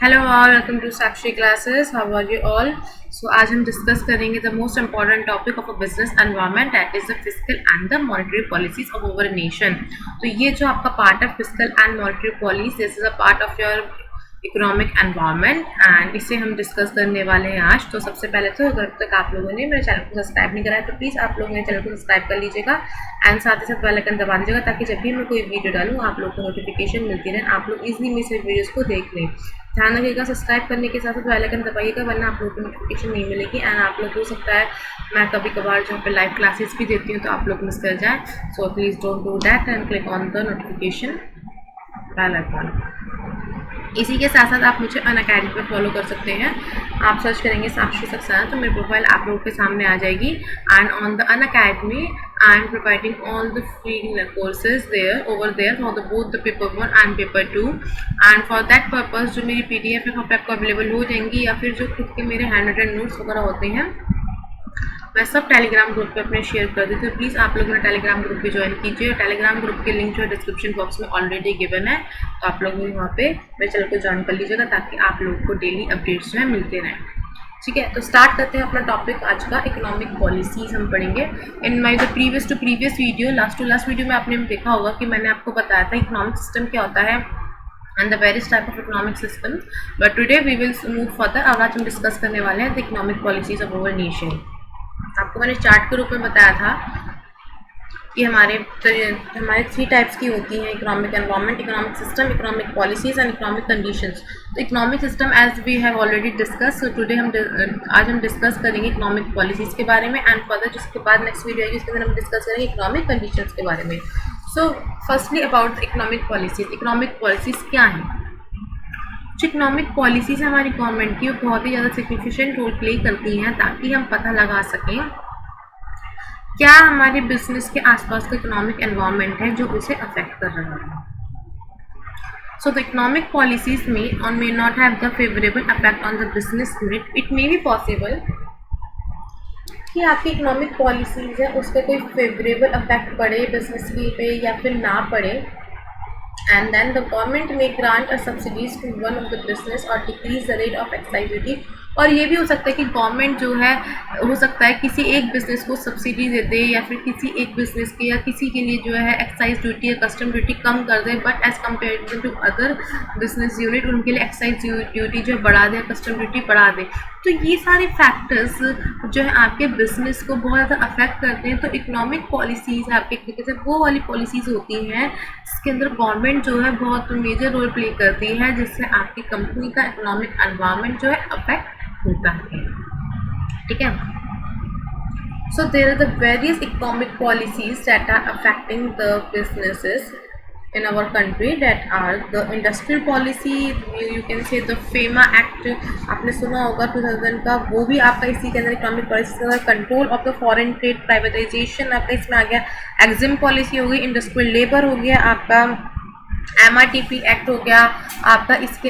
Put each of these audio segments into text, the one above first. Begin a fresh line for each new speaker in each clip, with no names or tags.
Hello all, welcome to Sakshi classes. How are you all? So आज हम discuss करेंगे the most important topic of a business environment, that is the fiscal and the monetary policies of over nation. तो ये जो आपका part है fiscal and monetary policy, this is a part of your economic environment and इसे हम discuss करने वाले हैं आज। तो सबसे पहले तो अगर तक आप लोगों ने मेरे चैनल को सब्सक्राइब नहीं करा है तो प्लीज़ आप लोग मेरे चैनल को सब्सक्राइब कर लीजिएगा एंड साथ ही साथ बेल आइकन दबा दीजिएगा ताकि जब भी मैं कोई वीडियो डालूँ आप लोग को नोटिफिकेशन मिलती रहे, आप लोग इजीली मेरे वीडियोज़ को देख लें। ध्यान रखिएगा सब्सक्राइब करने के साथ साथ बेल आइकन दबाइएगा, वरना आप लोगों को नोटिफिकेशन नहीं मिलेगी एंड आप लोग हो सकता है मैं कभी कभार जो पे लाइव क्लासेस भी देती हूँ तो आप लोग मिस कर जाएँ। So please don't do that and click on the notification bell icon. इसी के साथ साथ आप मुझे अनअकैडमी पर फॉलो कर सकते हैं। आप सर्च करेंगे साक्षी सक्सेना तो मेरी प्रोफाइल आप लोगों के सामने आ जाएगी and on the Unacademy I am providing all the free courses there over there for the both the paper 1 and paper 2 and for that purpose जो मेरी PDF है वहाँ पे आपको अवेलेबल हो जाएंगी या फिर जो खुद के मेरे हैंड रिटन नोट्स वगैरह होते हैं मैं सब टेलीग्राम ग्रुप पे अपने शेयर कर देती हूँ। प्लीज़ आप लोग मेरा टेलीग्राम ग्रुप पे ज्वाइन कीजिए। टेलीग्राम ग्रुप के लिंक जो है डिस्क्रिप्शन बॉक्स में ऑलरेडी गिवन है, तो आप लोग वहाँ पे मेरे चैनल को ज्वाइन कर लीजिएगा ताकि आप लोगों को डेली अपडेट्स जो है मिलते रहें। ठीक है, तो स्टार्ट करते हैं अपना टॉपिक आज का। इकोनॉमिक पॉलिसीज हम पढ़ेंगे। In my the previous video, last to last video में आपने देखा होगा कि मैंने आपको बताया था इकोनॉमिक सिस्टम क्या होता है and the various type of economic system, but today we will move further। और आज हम डिस्कस करने वाले हैं the economic policies of over nation. आपको मैंने चार्ट के रूप में बताया था कि हमारे 3 टाइप्स की होती हैं, economic environment, economic system, economic policies and economic conditions. तो economic system as we have already discuss, so today आज हम डिस्कस करेंगे इकोनॉमिक पॉलिसीज के बारे में एंड फर्दर जिसके बाद नेक्स्ट वीडियो आएगी उसके अंदर हम डिस्कस करेंगे इकोनॉमिक कंडीशंस के बारे में। So firstly about economic policies. Economic policies क्या हैं? जो इकोनॉमिक पॉलिसीज हमारी गवर्नमेंट की वो बहुत ही ज़्यादा सिग्निफिकेंट रोल प्ले करती हैं ताकि हम पता लगा सकें क्या हमारे बिजनेस के आसपास का इकोनॉमिक एनवायरनमेंट है जो उसे अफेक्ट कर रहा है। सो द इकोनॉमिक पॉलिसीज में और may not have the favourable effect on the business unit. It may be possible कि आपकी इकोनॉमिक पॉलिसीज है उसका कोई फेवरेबल इफेक्ट पड़े बिजनेस की पे या फिर ना पड़े, and then the government may grant a subsidies to one of the business or decrease the rate of excise duty। और ये भी हो सकता है कि गवर्नमेंट जो है हो सकता है किसी एक बिज़नेस को सब्सिडी दे दे या फिर किसी एक बिज़नेस के या किसी के लिए जो है एक्साइज ड्यूटी या कस्टम ड्यूटी कम कर दे, but as compare to other business unit उनके लिए एक्साइज ड्यूटी जो है बढ़ा दे, कस्टम ड्यूटी बढ़ा दे। तो ये सारे फैक्टर्स जो है आपके बिजनेस को बहुत ज़्यादा अफेक्ट करते हैं। तो इकोनॉमिक पॉलिसीज़ आपके तरीके से वो वाली पॉलिसीज़ होती हैं जिसके अंदर गवर्नमेंट जो है बहुत मेजर रोल प्ले करती है जिससे आपकी कंपनी का इकोनॉमिक एनवायरनमेंट जो है अफेक्ट होता है। ठीक है, so there are the various economic policies that are affecting the businesses in our country, that are the industrial policy, you can say the FEMA Act आपने सुना होगा 2000 का, वो भी आपका इसी के अंदर इकोनॉमिक पॉलिसी के अंदर। Control of the foreign trade privatisation आपका इसमें आ गया। एग्जिम पॉलिसी हो गई, इंडस्ट्रियल लेबर हो गया आपका, MRTP एक्ट हो गया आपका, इसके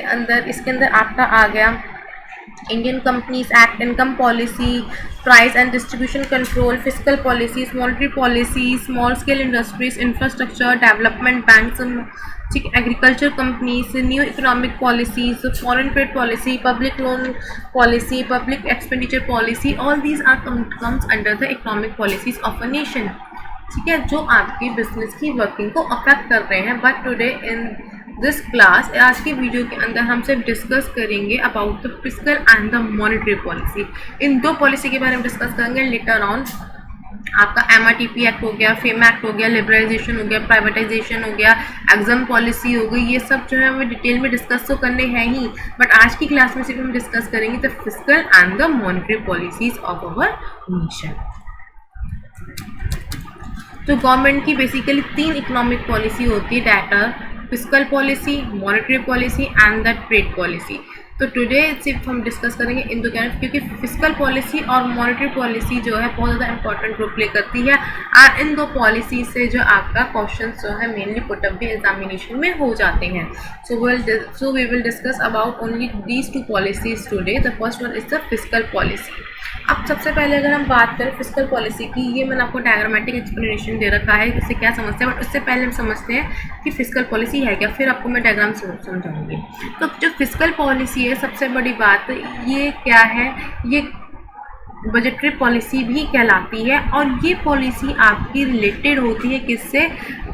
अंदर आपका आ गया Indian companies act, income policy, price and distribution control, physical policies, monetary policy, small scale industries, infrastructure development banks, ठीक, agriculture companies, new economic policies, foreign trade policy, public loan policy, public expenditure policy, all these are comes under the economic policies of a nation. ठीक है, जो आपकी business की working को affect कर रहे हैं। But today in this class, आज की वीडियो के अंदर हम सिर्फ डिस्कस करेंगे about the fiscal and the monetary policy. इन दो पॉलिसी के बारे में डिस्कस करेंगे। लेटर ऑन आपका MRTP एक्ट हो गया, फेमा एक्ट हो गया, लिबरलाइजेशन हो गया, प्राइवेटाइजेशन हो गया, एग्जाम पॉलिसी हो गई, ये सब जो है हमें डिटेल में डिस्कस तो करने हैं ही, बट आज की क्लास में सिर्फ हम डिस्कस करेंगे the fiscal and the monetary policies of our nation. तो गवर्नमेंट की बेसिकली 3 इकोनॉमिक पॉलिसी होती है, that are fiscal policy, monetary policy and the trade policy. तो टुडे सिर्फ हम डिस्कस करेंगे इन दो, क्योंकि फिस्कल पॉलिसी और मॉनेटरी पॉलिसी जो है बहुत ज़्यादा इंपॉर्टेंट रोल प्ले करती है और इन दो पॉलिसी से जो आपका क्वेश्चन जो है मेनली पुटअप भी एग्जामिनेशन में हो जाते हैं। So we will discuss about only these 2 policies today. The first one is the fiscal policy. अब सबसे पहले अगर हम बात करें फिस्कल पॉलिसी की, ये मैंने आपको डायग्रामेटिक एक्सप्लेनेशन दे रखा है इससे क्या समझते हैं, बट उससे पहले हम समझते हैं कि फिस्कल पॉलिसी है क्या, फिर आपको मैं डायग्राम से समझाऊंगी। तो जो फिस्कल पॉलिसी है, सबसे बड़ी बात ये क्या है, ये बजटरी पॉलिसी भी कहलाती है, और ये पॉलिसी आपकी रिलेटेड होती है किससे,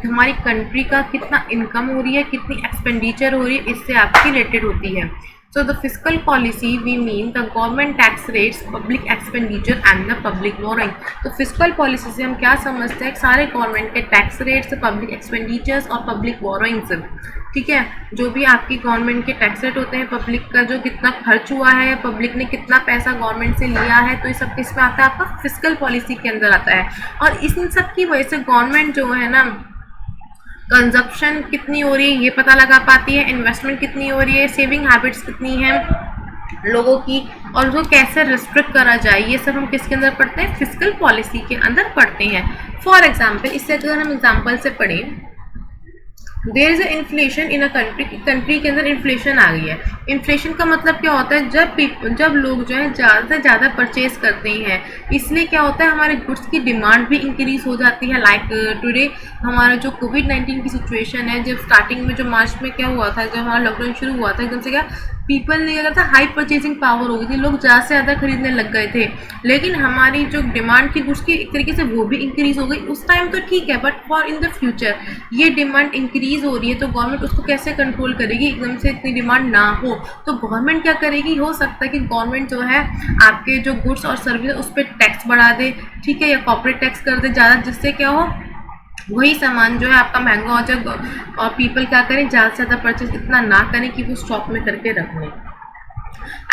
हमारी कंट्री का कितना इनकम हो रही है, कितनी एक्सपेंडिचर हो रही है, इससे आपकी रिलेटेड होती है। So the fiscal policy we mean the government tax rates, public expenditure and the public borrowing। तो फिस्कल पॉलिसी से हम क्या समझते हैं, सारे गवर्नमेंट के टैक्स रेट्स, पब्लिक एक्सपेंडिचर्स और पब्लिक बोरोइंग्स, ठीक है, जो भी आपकी गवर्नमेंट के टैक्स रेट होते हैं, पब्लिक का जो कितना खर्च हुआ है, पब्लिक ने कितना पैसा गवर्नमेंट से लिया है, तो ये सब किस में आता है, आपका फिस्कल पॉलिसी के अंदर आता है। और इन सब की वजह से गवर्नमेंट जो है ना, कंजप्शन कितनी हो रही है ये पता लगा पाती है, इन्वेस्टमेंट कितनी हो रही है, सेविंग हैबिट्स कितनी है लोगों की, और उसको कैसे रिस्ट्रिक्ट करा जाए, ये सब हम किसके अंदर पढ़ते हैं, फिस्कल पॉलिसी के अंदर पढ़ते हैं। फॉर एग्जाम्पल, इससे अगर हम एग्जाम्पल से पढ़ें, there is a inflation in a country के अंदर इन्फ्लेशन आ गई है। इन्फ्लेशन का मतलब क्या होता है, जब लोग जो है ज़्यादा से ज़्यादा परचेज करते हैं, इसलिए क्या होता है, हमारे गुड्स की डिमांड भी इंक्रीज हो जाती है। लाइक टुडे हमारा जो कोविड-19 की सिचुएशन है, जब स्टार्टिंग में जो मार्च में क्या हुआ था, जब हमारा लॉकडाउन शुरू हुआ था, एकदम से क्या पीपल ने क्या था, हाई परचेजिंग पावर हो गई थी, लोग ज़्यादा से ज़्यादा खरीदने लग गए थे, लेकिन हमारी जो डिमांड थी गुड्स की एक तरीके से वो भी इंक्रीज हो गई। उस टाइम तो ठीक है, but for in the future ये डिमांड इंक्रीज हो रही है, तो गवर्नमेंट उसको कैसे कंट्रोल करेगी, एकदम से इतनी डिमांड ना हो, तो गवर्नमेंट क्या करेगी, हो सकता है कि गवर्नमेंट जो है आपके जो गुड्स और सर्विस उस पर टैक्स बढ़ा दे, ठीक है, या कॉर्पोरेट टैक्स कर दे ज़्यादा, जिससे क्या हो, वही सामान जो है आपका महंगा हो जाए, और पीपल क्या करें, ज़्यादा से ज़्यादा परचेज इतना ना करें कि वो स्टॉक में करके रख लें।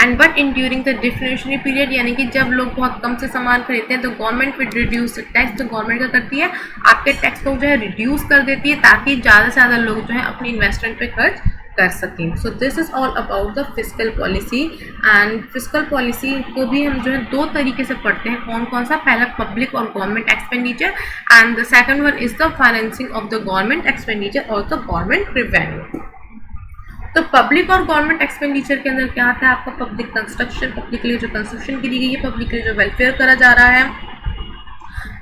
And but in during the deflationary period, यानी कि जब लोग बहुत कम से सामान खरीदते हैं, तो गवर्नमेंट विल रिड्यूस टैक्स, तो गवर्नमेंट क्या करती है, आपके टैक्स को जो है रिड्यूस कर देती है, ताकि ज़्यादा से ज़्यादा लोग जो है अपनी इन्वेस्टमेंट पे खर्च कर सकें। So this is all about the fiscal policy. And fiscal policy को भी हम जो है दो तरीके से पढ़ते हैं, कौन कौन सा, पहला पब्लिक और government expenditure, and the second one is the financing of the government expenditure और द गवर्नमेंट रेवेन्यू। तो पब्लिक और गवर्नमेंट एक्सपेंडिचर के अंदर क्या आता है, आपका पब्लिक कंस्ट्रक्शन, पब्लिक के लिए जो कंस्ट्रक्शन की दी गई है, पब्लिक के लिए जो वेलफेयर करा जा रहा है,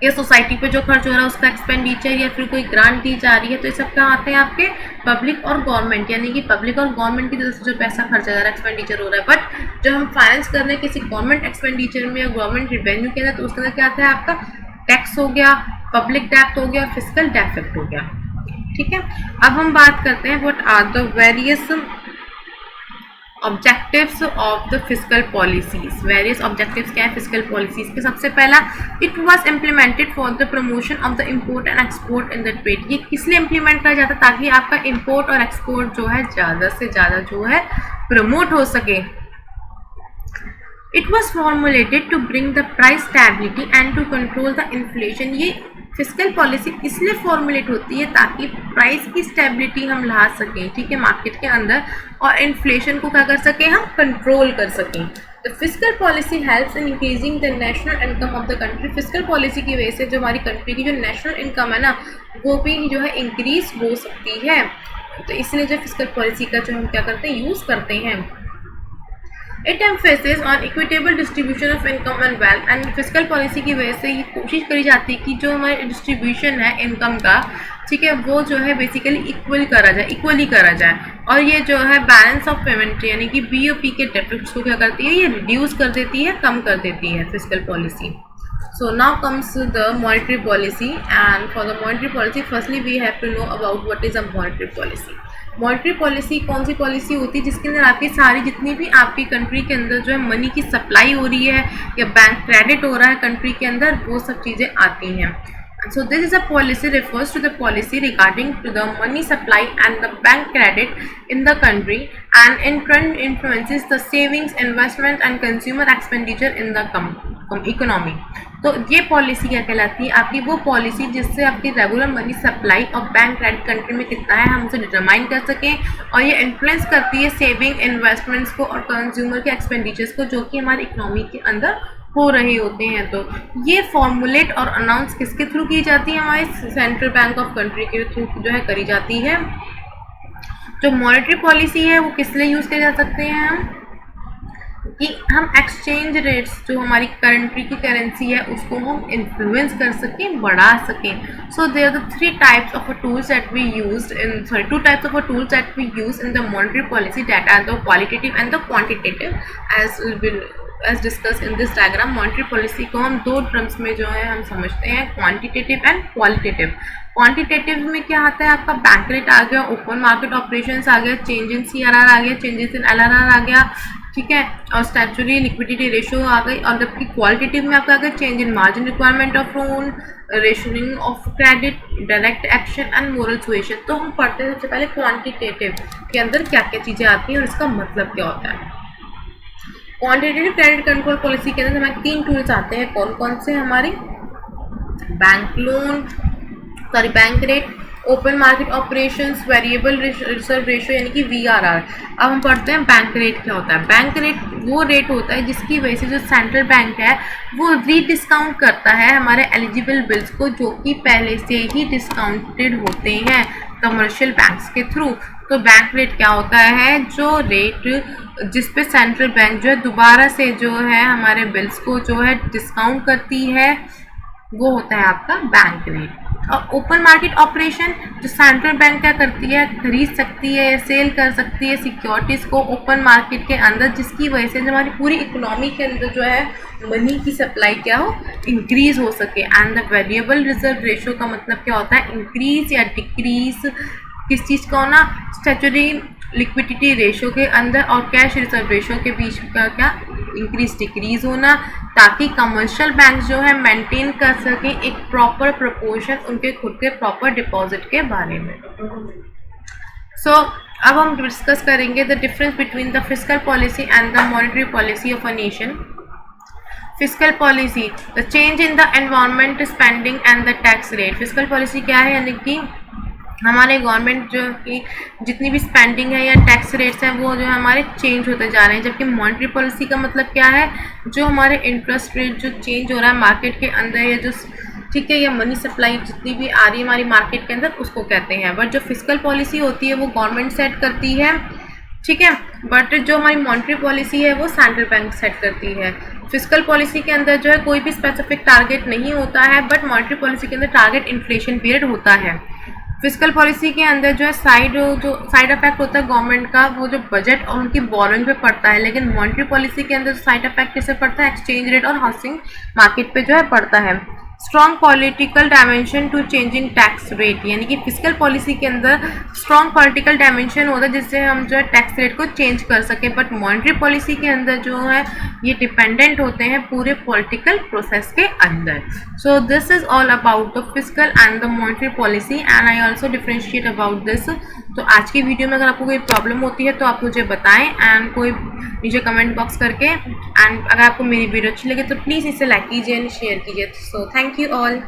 या सोसाइटी पे जो खर्च हो रहा है उसका एक्सपेंडिचर, या फिर कोई ग्रांट दी जा रही है, तो ये सब क्या आते हैं आपके पब्लिक और गवर्नमेंट, यानी कि पब्लिक और गवर्नमेंट की तरफ से जो पैसा खर्चा जा रहा है, एक्सपेंडिचर हो रहा है। बट जो हम फाइनेंस कर रहे हैं किसी गवर्नमेंट एक्सपेंडिचर में या गवर्नमेंट रेवेन्यू के अंदर, तो उसके अंदर क्या आता है, आपका टैक्स हो गया, पब्लिक डेप्ट हो गया, फिस्कल डेफिसिट हो गया, ठीक है। अब हम बात करते हैं what are the various objectives of the fiscal policies. Various objectives क्या है फिस्कल पॉलिसीज के, सबसे पहला, it was implemented for the promotion of the import and export in the trade. ये किस लिए इम्प्लीमेंट करा जाता है, ताकि आपका इम्पोर्ट और एक्सपोर्ट जो है ज़्यादा से ज़्यादा जो है प्रमोट हो सके। It was formulated to bring the price stability and to control the inflation. ये फिस्कल पॉलिसी इसलिए फॉर्मुलेट होती है ताकि प्राइस की स्टेबिलिटी हम ला सकें, ठीक है, मार्केट के अंदर, और इन्फ्लेशन को क्या कर सकें, हम कंट्रोल कर सकें। The fiscal policy helps in increasing the national income of the country. Fiscal policy की वजह से जो हमारी कंट्री की जो नेशनल इनकम है ना, वो भी जो है इंक्रीज हो सकती है। तो इसलिए जो फिस्कल पॉलिसी का जो हम क्या करते हैं, यूज़ करते हैं। It emphasis on equitable distribution of income and wealth. And fiscal policy की वजह से ये कोशिश करी जाती है कि जो हमारे डिस्ट्रीब्यूशन है इनकम का, ठीक है, वो जो है बेसिकली इक्वली करा जाए, और ये जो है बैलेंस ऑफ पेमेंट यानी कि BOP के डेफिसिट्स को क्या करती है, ये रिड्यूस कर देती है, कम कर देती है fiscal policy. So now comes the monetary policy, and for the monetary policy firstly we have to know about what is a monetary policy। Monetary policy कौन सी पॉलिसी होती है, जिसके अंदर आपकी सारी जितनी भी आपकी कंट्री के अंदर जो है मनी की सप्लाई हो रही है या बैंक क्रेडिट हो रहा है कंट्री के अंदर, वो सब चीज़ें आती हैं। So this is a policy refers to the policy regarding to the money supply and the bank credit in the country, and in turn influences the savings, investment and consumer expenditure in the economy। तो ये policy क्या कहलाती है, आपकी वो policy जिससे आपकी regular money supply और बैंक क्रेडिट कंट्री में कितना है हम उसे डिटरमाइन कर सकें, और ये इन्फ्लुएंस करती है सेविंग, इन्वेस्टमेंट्स को और कंज्यूमर के एक्सपेंडिचर्स को, जो कि हमारी इकोनॉमी के अंदर हो रहे होते हैं। तो ये फॉर्मुलेट और अनाउंस किसके थ्रू की जाती है, हमारे सेंट्रल बैंक ऑफ कंट्री के थ्रू जो है करी जाती है। जो मॉनेटरी पॉलिसी है वो किस लिए यूज़ करे जा सकते हैं हम, कि हम एक्सचेंज रेट्स जो हमारी कंट्री की करेंसी है उसको हम इन्फ्लुएंस कर सकें, बढ़ा सकें. So there are the three types of tools that we used in two types of tools that we use in the monetary policy, that are the qualitative and the quantitative. As discuss in this diagram, monetary policy को हम दो terms में जो है हम समझते हैं, quantitative and qualitative. Quantitative में क्या आता है, आपका बैंक रेट आ गया, ओपन मार्केट ऑपरेशंस आ गया, चेंज इन CRR आ गया, चेंजेस इन LRR आ गया, ठीक है, और स्टैचुटरी लिक्विडिटी रेशियो आ गई. और जबकि क्वालिटेटिव में आपका आ गया change in margin requirement of loan, rationing of credit, direct action and moral suasion. तो हम पढ़ते हैं सबसे पहले क्वांटिटेटिव के अंदर क्या क्या चीज़ें आती हैं और इसका मतलब क्या होता है. क्वांटिटेटिव क्रेडिट कंट्रोल पॉलिसी के अंदर हमारे 3 टूल्स आते हैं. कौन कौन से, हमारे bank loan, sorry bank rate, open market operations, variable reserve ratio यानी कि VRR. अब हम पढ़ते हैं बैंक रेट क्या होता है. बैंक रेट वो रेट होता है जिसकी वजह से जो सेंट्रल बैंक है वो रीडिस्काउंट करता है हमारे एलिजिबल बिल्स को, जो कि पहले से ही डिस्काउंटेड होते हैं कमर्शियल बैंक्स के थ्रू. तो बैंक रेट क्या होता है, जो रेट जिस पे सेंट्रल बैंक जो है दोबारा से जो है हमारे बिल्स को जो है डिस्काउंट करती है, वो होता है आपका बैंक रेट. और ओपन मार्केट ऑपरेशन, जो सेंट्रल बैंक क्या करती है, खरीद सकती है, सेल कर सकती है सिक्योरिटीज़ को ओपन मार्केट के अंदर, जिसकी वजह से हमारी पूरी इकोनॉमी के अंदर जो है मनी की सप्लाई क्या हो, इंक्रीज हो सके. And the variable reserve ratio का मतलब क्या होता है, इंक्रीज या डिक्रीज किस चीज़ का होना, स्टैचुटरी लिक्विडिटी रेशियो के अंदर और कैश रिजर्व रेशियो के बीच का क्या इंक्रीज डिक्रीज होना, ताकि कमर्शियल बैंक जो है मेंटेन कर सकें एक प्रॉपर प्रोपोर्शन उनके खुद के प्रॉपर डिपॉजिट के बारे में. सो अब हम डिस्कस करेंगे the difference between the fiscal policy and the monetary policy of a nation. Fiscal policy, the change in the environment, spending and the tax rate. Fiscal policy क्या है, यानी कि हमारे गवर्नमेंट जो की जितनी भी स्पेंडिंग है या टैक्स रेट्स हैं वो जो है हमारे चेंज होते जा रहे हैं. जबकि मॉनेटरी पॉलिसी का मतलब क्या है, जो हमारे इंटरेस्ट रेट जो चेंज हो रहा है मार्केट के अंदर, या जो ठीक है या मनी सप्लाई जितनी भी आ रही है हमारी मार्केट के अंदर, उसको कहते हैं. बट जो फिस्कल पॉलिसी होती है वो गवर्नमेंट सेट करती है, ठीक है. बट जो हमारी मॉनेटरी पॉलिसी है वो सेंट्रल बैंक सेट करती है. फिस्कल पॉलिसी के अंदर जो है कोई भी स्पेसिफिक टारगेट नहीं होता है, बट मॉनेटरी पॉलिसी के अंदर टारगेट इन्फ्लेशन पीरियड होता है. फिस्कल पॉलिसी के अंदर जो है साइड इफेक्ट होता है गवर्नमेंट का, वो जो बजट और उनकी बोरोइंग पे पड़ता है. लेकिन मॉनेटरी पॉलिसी के अंदर साइड इफेक्ट किससे पड़ता है, एक्सचेंज रेट और हाउसिंग मार्केट पे जो है पड़ता है. Strong political dimension to changing tax rate, यानी कि फिस्कल पॉलिसी के अंदर स्ट्रॉन्ग पॉलिटिकल डायमेंशन होता है जिससे हम जो है टैक्स रेट को चेंज कर सके. बट मॉनेटरी पॉलिसी के अंदर जो है ये डिपेंडेंट होते हैं पूरे पॉलिटिकल प्रोसेस के अंदर. So this is all about the fiscal and the monetary policy and I also differentiate about this. तो आज की वीडियो में अगर आपको कोई प्रॉब्लम होती है तो आप मुझे बताएं एंड कोई नीचे कमेंट बॉक्स करके. एंड अगर आपको मेरी वीडियो अच्छी लगे तो प्लीज़ इसे लाइक कीजिए एंड शेयर कीजिए. So thank you all.